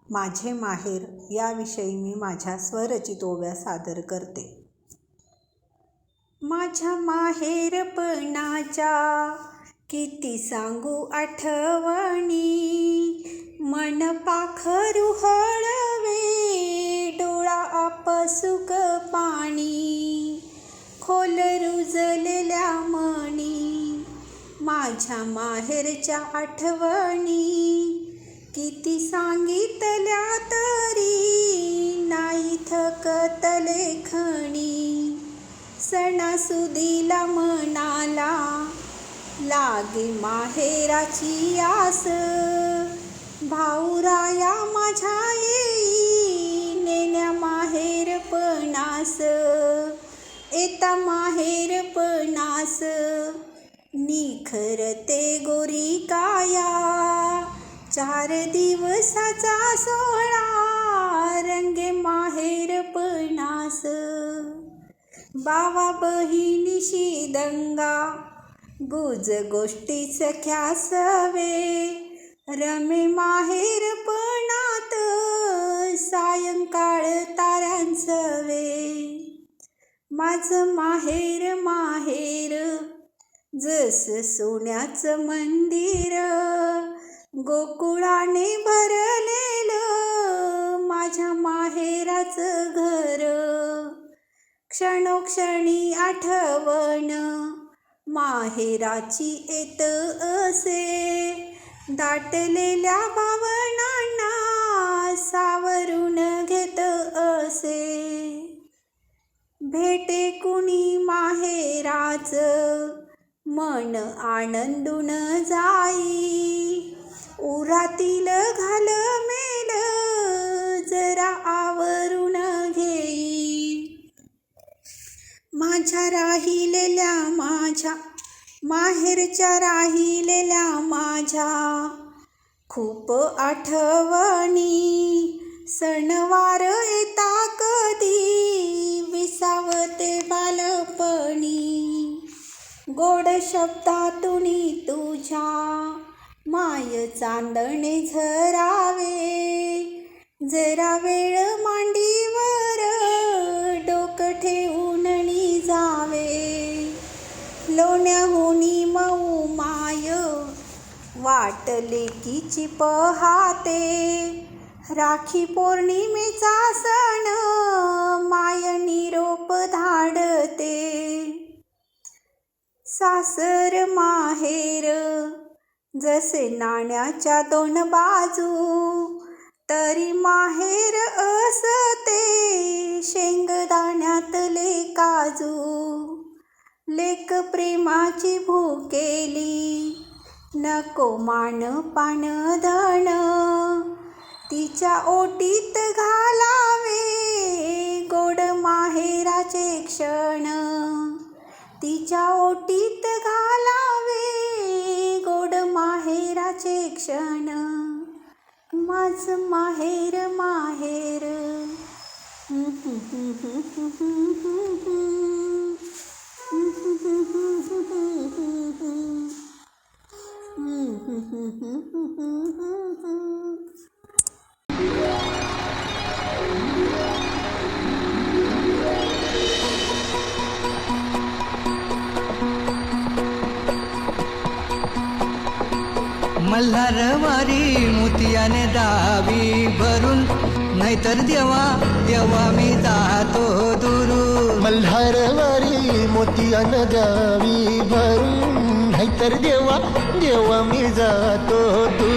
माझे माहेर याविषयी मी माझ्या स्वरचित ओव्या सादर करते. माझ्या माहेरपणाच्या किती सांगू आठवणी, मन पाखरू हळवे, डोळा आपसुक पाणी, खोल रुजलेल्या मणी. माझ्या माहेरच्या आठवणी किती सांगितल्या तरी नाही थकत लेखणी. सणासुदीला मनाला लागे माहेराची आस, भाऊराया माझ्या येई नेण्या माहेरपणास. येता माहेरपणास निखरते गोरी काया, 4 दिवसाचा सोहळा रंगे माहेरपणास. भावा बहिणीशी दंगा, गुज गोष्टी सख्या सवे, रमे माहेरपणात सायंकाळ ताऱ्यांसवे. माझं माहेर माहेर जस सोन्याचं मंदिर, गोकुळाने भरलेलं माझ्या माहेराचं घर. क्षणोक्षणी आठवण माहेराची येत असे, दाटलेल्या भावनांना सावरून घेत असे. भेटे कुणी माहेराचं मन आनंदून जाई, उरातील घालमेल जरा आवरून घेई. माझ्या राहिलेल्या माझ्या माहेरच्या राहिलेल्या माझ्या खूप आठवणी, सणवार येता कधी विसावते बालपणी. गोड शब्दातून तुझ्या माय चांदणे झरावे, जरा वेळ मांडीवर डोकं ठेवून जावे. लोण्याहुनी मऊ माय वाट लेकीची पहाते, राखी पौर्णिमेचा सण माय निरोप धाडते. सासर माहेर जसे नाण्याच्या 2 बाजू, तरी माहेर असते शेंगदाण्यातले काजू. लेक प्रेमाची भुकेली नको मान पान धन, तिच्या ओटीत घालावे गोड माहेराचे क्षण. तिच्या ओटीत घालावे गोड माहेराचे क्षण. माझं माहेर माहेर. मल्हारवारी मोतियाने दावी भरून, नाहीतर देवा देवा मी जातो दुरून. मल्हारवारी मोतियाने दावी भरून, नाहीतर देवा देवा मी जातो दुरून.